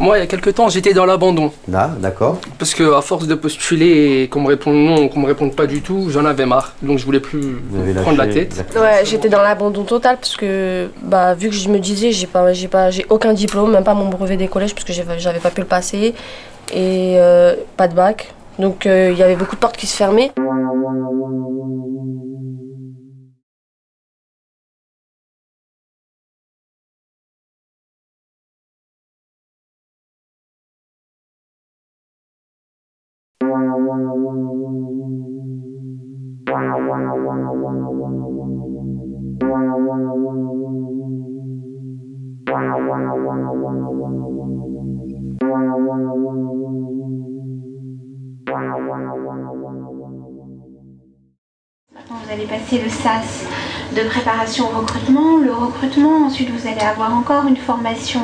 Moi, il y a quelques temps, j'étais dans l'abandon. Ah, d'accord. Parce qu'à force de postuler et qu'on me réponde non, qu'on me réponde pas du tout, j'en avais marre. Donc je voulais plus prendre la tête. Ouais, j'étais dans l'abandon total parce que vu que je me disais j'ai aucun diplôme, même pas mon brevet des collèges parce que j'avais pas pu le passer et pas de bac. Donc il y avait beaucoup de portes qui se fermaient. Vous allez passer le SAS de préparation au recrutement. Le recrutement, ensuite vous allez avoir encore une formation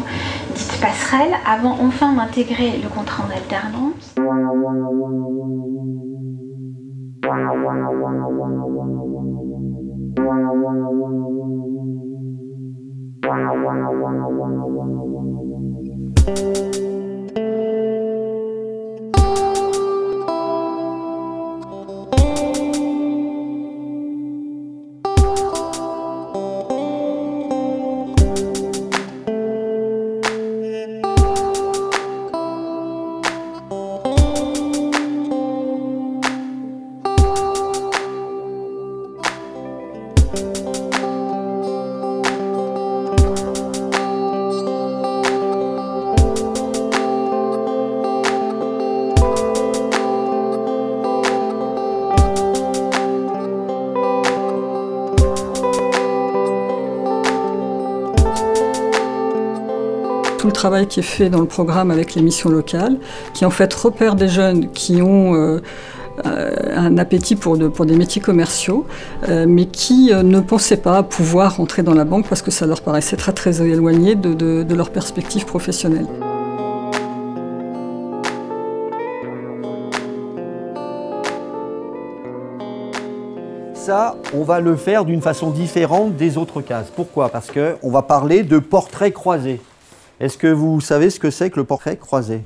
dite passerelle avant enfin d'intégrer le contrat en alternance. Tout le travail qui est fait dans le programme avec les missions locales, qui en fait repère des jeunes qui ont un appétit pour des métiers commerciaux, mais qui ne pensaient pas pouvoir entrer dans la banque parce que ça leur paraissait très très éloigné de leur perspective professionnelle. Ça, on va le faire d'une façon différente des autres cases. Pourquoi? Parce qu'on va parler de portrait croisé. Est-ce que vous savez ce que c'est que le portrait croisé?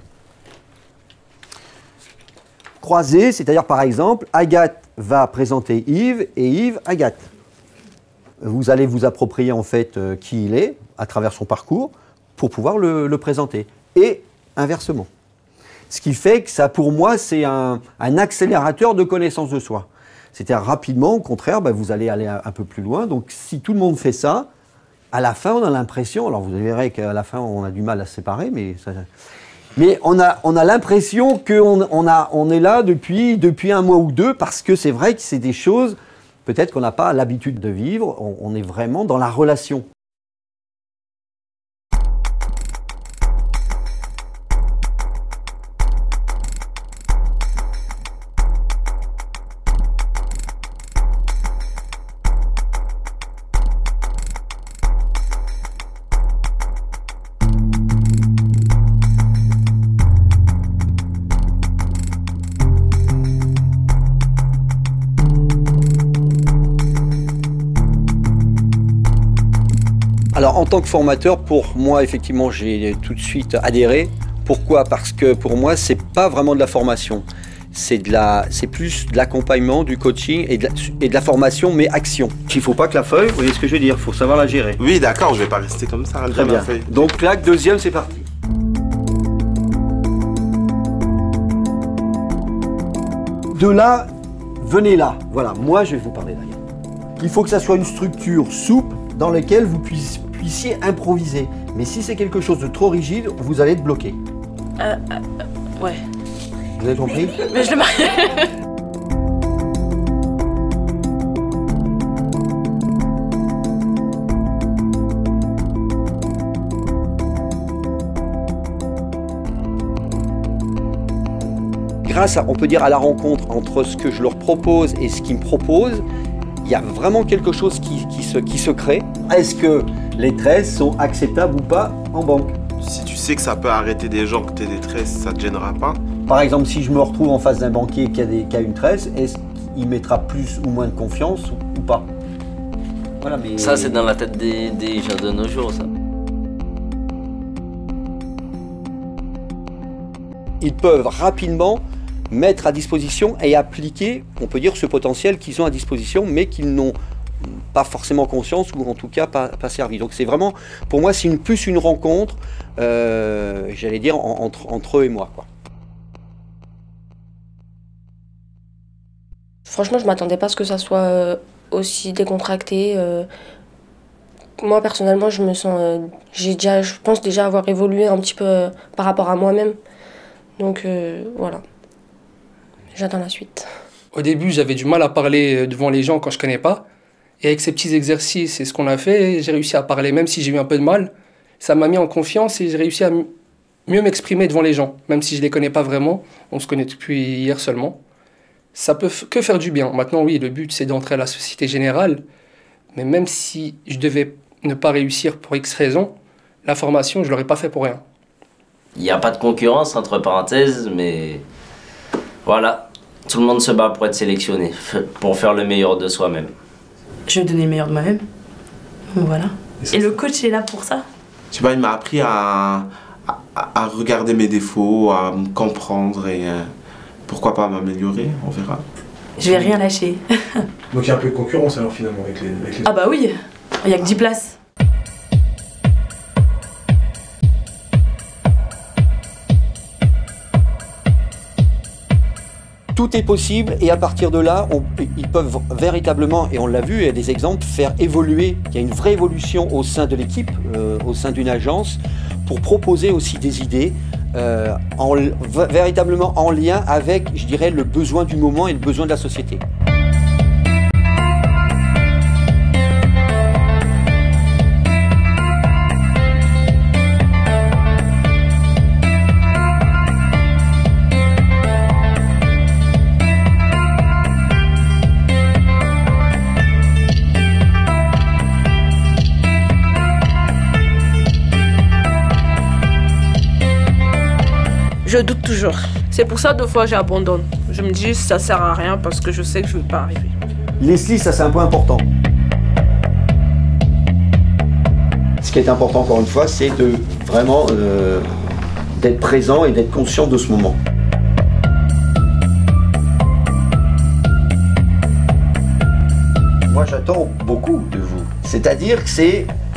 Croisé, c'est-à-dire par exemple, Agathe va présenter Yves et Yves Agathe. Vous allez vous approprier en fait qui il est à travers son parcours pour pouvoir le présenter. Et inversement. Ce qui fait que ça, pour moi, c'est un accélérateur de connaissance de soi. C'est-à-dire rapidement, au contraire, vous allez aller un peu plus loin. Donc si tout le monde fait ça, à la fin, on a l'impression, alors vous verrez qu'à la fin, on a du mal à se séparer, mais on a l'impression qu'on est là depuis un mois ou deux, parce que c'est vrai que c'est des choses, peut-être qu'on n'a pas l'habitude de vivre, on est vraiment dans la relation. Alors en tant que formateur, pour moi effectivement j'ai tout de suite adhéré. Pourquoi? Parce que pour moi c'est pas vraiment de la formation, c'est plus de l'accompagnement, du coaching et de la formation, mais action. Il faut pas que la feuille, vous voyez ce que je veux dire, il faut savoir la gérer. Oui d'accord, je vais pas rester comme ça. Très bien. Donc claque, deuxième, c'est parti. De là, venez là. Voilà, moi je vais vous parler là. Il faut que ça soit une structure souple dans laquelle vous puissiez improviser. Mais si c'est quelque chose de trop rigide, vous allez être bloqué. Ouais. Vous avez compris? Mais je le marie. Grâce à, on peut dire, à la rencontre entre ce que je leur propose et ce qu'ils me proposent, il y a vraiment quelque chose qui se crée. Est-ce que les tresses sont acceptables ou pas en banque? Si tu sais que ça peut arrêter des gens que tu aies des tresses, ça te gênera pas? Par exemple, si je me retrouve en face d'un banquier qui a une tresse, est-ce qu'il mettra plus ou moins de confiance ou pas? Voilà, mais... Ça, c'est dans la tête des gens de nos jours, ça. ils peuvent rapidement mettre à disposition et appliquer, on peut dire, ce potentiel qu'ils ont à disposition, mais qu'ils n'ont pas forcément conscience ou en tout cas pas servi. Donc c'est vraiment, pour moi, c'est plus une rencontre, j'allais dire, entre eux et moi, quoi. Franchement, je ne m'attendais pas à ce que ça soit aussi décontracté. Moi, personnellement, je me sens... je pense déjà avoir évolué un petit peu par rapport à moi-même. Donc, voilà. J'attends la suite. Au début, j'avais du mal à parler devant les gens quand je ne connais pas. Et avec ces petits exercices et ce qu'on a fait, j'ai réussi à parler, même si j'ai eu un peu de mal. Ça m'a mis en confiance et j'ai réussi à mieux m'exprimer devant les gens. Même si je ne les connais pas vraiment, on se connaît depuis hier seulement. Ça peut que faire du bien. Maintenant, oui, le but, c'est d'entrer à la Société Générale. Mais même si je devais ne pas réussir pour X raisons, la formation, je ne l'aurais pas fait pour rien. Il n'y a pas de concurrence, entre parenthèses, mais voilà. Tout le monde se bat pour être sélectionné, pour faire le meilleur de soi-même. Je vais donner le meilleur de moi-même. Voilà. Et le coach est là pour ça. Je sais pas, il m'a appris à regarder mes défauts, à me comprendre et pourquoi pas m'améliorer, on verra. Je vais rien lâcher. Donc il y a un peu de concurrence alors finalement avec les... Ah bah oui, il n'y a que 10 places. Tout est possible et à partir de là, ils peuvent véritablement, et on l'a vu, il y a des exemples, faire évoluer. Il y a une vraie évolution au sein de l'équipe, au sein d'une agence, pour proposer aussi des idées véritablement en lien avec, je dirais, le besoin du moment et le besoin de la société. Je doute toujours. C'est pour ça, 2 fois, j'abandonne. Je me dis, ça sert à rien parce que je sais que je ne vais pas arriver. Leslie, ça c'est un point important. Ce qui est important, encore une fois, c'est de vraiment d'être présent et d'être conscient de ce moment. Moi, j'attends beaucoup de vous. C'est-à-dire que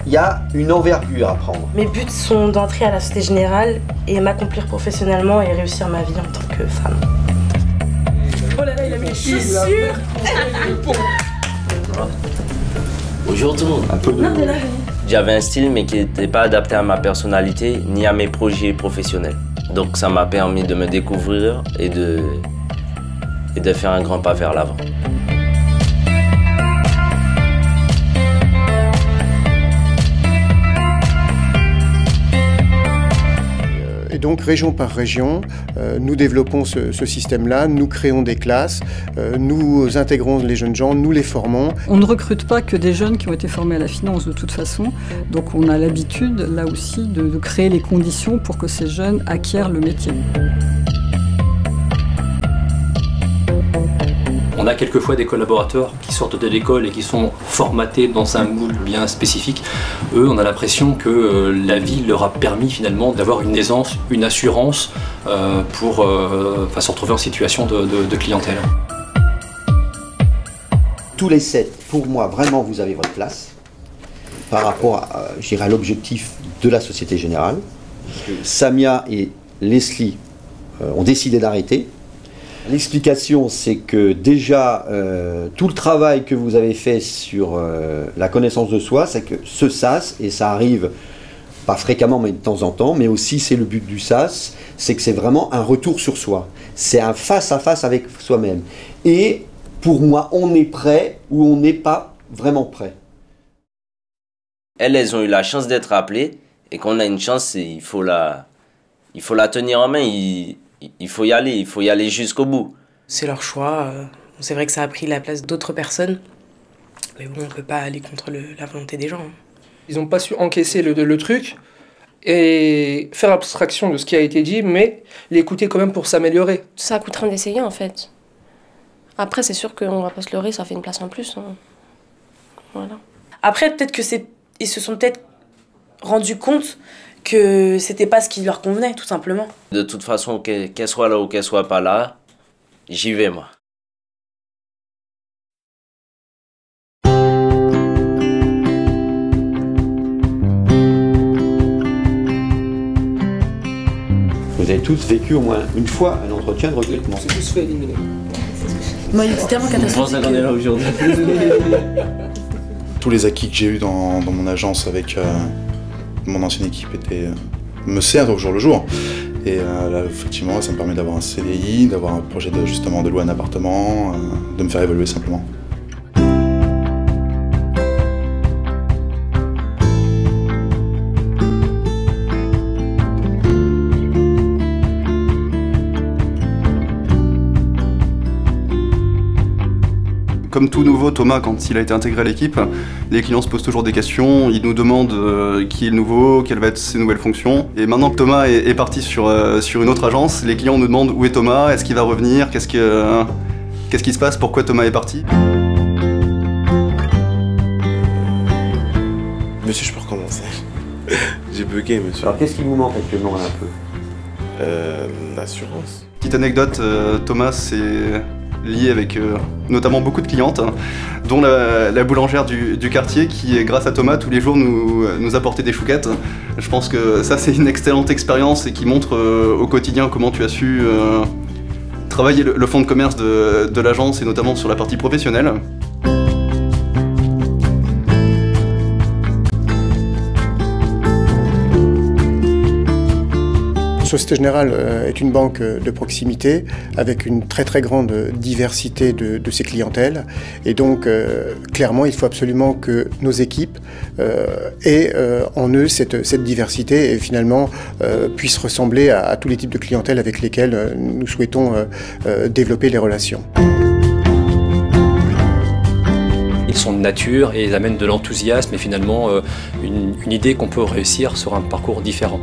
il y a une envergure à prendre. Mes buts sont d'entrer à la Société Générale et m'accomplir professionnellement et réussir ma vie en tant que femme. Oh là là, il a mis les chaussures. Bonjour tout le monde. Un peu de... J'avais un style mais qui n'était pas adapté à ma personnalité ni à mes projets professionnels. Donc ça m'a permis de me découvrir et de faire un grand pas vers l'avant. Et donc région par région, nous développons ce système-là, nous créons des classes, nous intégrons les jeunes gens, nous les formons. On ne recrute pas que des jeunes qui ont été formés à la finance de toute façon, donc on a l'habitude là aussi de créer les conditions pour que ces jeunes acquièrent le métier. On a quelquefois des collaborateurs qui sortent de l'école et qui sont formatés dans un moule bien spécifique. Eux, on a l'impression que la vie leur a permis finalement d'avoir une aisance, une assurance pour se retrouver en situation de clientèle. Tous les 7, pour moi, vraiment, vous avez votre place par rapport à, je dirais, à l'objectif de la Société Générale. Samia et Leslie ont décidé d'arrêter. L'explication, c'est que déjà, tout le travail que vous avez fait sur la connaissance de soi, c'est que ce SAS, et ça arrive pas fréquemment, mais de temps en temps, mais aussi c'est le but du SAS, c'est que c'est vraiment un retour sur soi. C'est un face-à-face avec soi-même. Et pour moi, on est prêt ou on n'est pas vraiment prêt. Elles ont eu la chance d'être appelées, et qu'on a une chance, il faut la tenir en main. Il faut y aller jusqu'au bout. C'est leur choix. C'est vrai que ça a pris la place d'autres personnes. Mais bon, on ne peut pas aller contre la volonté des gens. Ils n'ont pas su encaisser le truc et faire abstraction de ce qui a été dit, mais l'écouter quand même pour s'améliorer. Ça coûte rien d'essayer en fait. Après, c'est sûr qu'on va pas se leurrer, ça fait une place en plus. Hein. Voilà. Après, peut-être que ils se sont peut-être rendu compte que c'était pas ce qui leur convenait, tout simplement. De toute façon, qu'elle soit là ou qu'elle soit pas là, j'y vais moi. Vous avez tous vécu au moins une fois un entretien de recrutement. C'est tous fait éliminer. Moi, il était tellement catastrophique. On est là aujourd'hui. Tous les acquis que j'ai eus dans mon agence avec mon ancienne équipe me servent au jour le jour. Et là, effectivement, ça me permet d'avoir un CDI, d'avoir un projet justement de louer un appartement, de me faire évoluer simplement. Comme tout nouveau, Thomas, quand il a été intégré à l'équipe, les clients se posent toujours des questions, ils nous demandent qui est le nouveau, quelles vont être ses nouvelles fonctions. Et maintenant que Thomas est parti sur une autre agence, les clients nous demandent où est Thomas, est-ce qu'il va revenir, qu'est-ce qui se passe, pourquoi Thomas est parti. Monsieur, je peux recommencer. J'ai bugué, monsieur. Alors qu'est-ce qui vous manque actuellement là, un peu L'assurance. Petite anecdote, Thomas c'est lié avec notamment beaucoup de clientes, dont la boulangère du quartier qui, grâce à Thomas, tous les jours nous apportait des chouquettes. Je pense que ça c'est une excellente expérience et qui montre au quotidien comment tu as su travailler le fonds de commerce de l'agence et notamment sur la partie professionnelle. Société Générale est une banque de proximité avec une très grande diversité de ses clientèles et donc clairement il faut absolument que nos équipes aient en eux cette diversité et finalement puissent ressembler à tous les types de clientèles avec lesquels nous souhaitons développer les relations. Ils sont de nature et ils amènent de l'enthousiasme et finalement une idée qu'on peut réussir sur un parcours différent.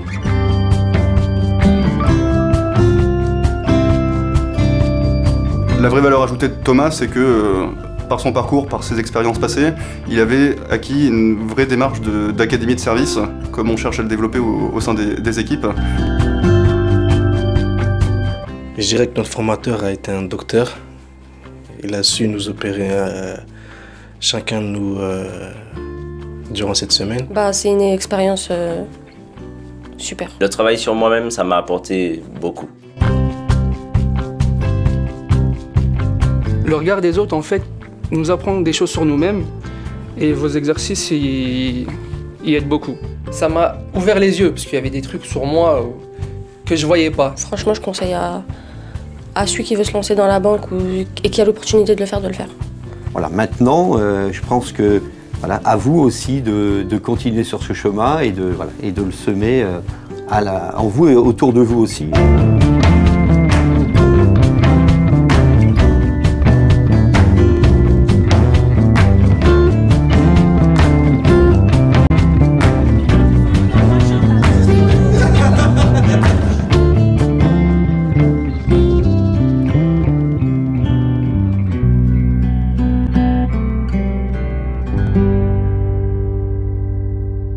La vraie valeur ajoutée de Thomas, c'est que par son parcours, par ses expériences passées, il avait acquis une vraie démarche d'académie de service, comme on cherche à le développer au sein des équipes. Je dirais que notre formateur a été un docteur. Il a su nous opérer chacun de nous durant cette semaine. C'est une expérience super. Le travail sur moi-même, ça m'a apporté beaucoup. Le regard des autres, en fait, nous apprend des choses sur nous-mêmes et vos exercices y aident beaucoup. Ça m'a ouvert les yeux parce qu'il y avait des trucs sur moi que je voyais pas. Franchement, je conseille à celui qui veut se lancer dans la banque et qui a l'opportunité de le faire, Voilà, maintenant, je pense que voilà, à vous aussi de continuer sur ce chemin et de le semer en vous et autour de vous aussi.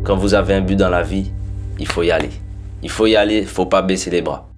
Quand vous avez un but dans la vie, il faut y aller. Il faut y aller, il ne faut pas baisser les bras.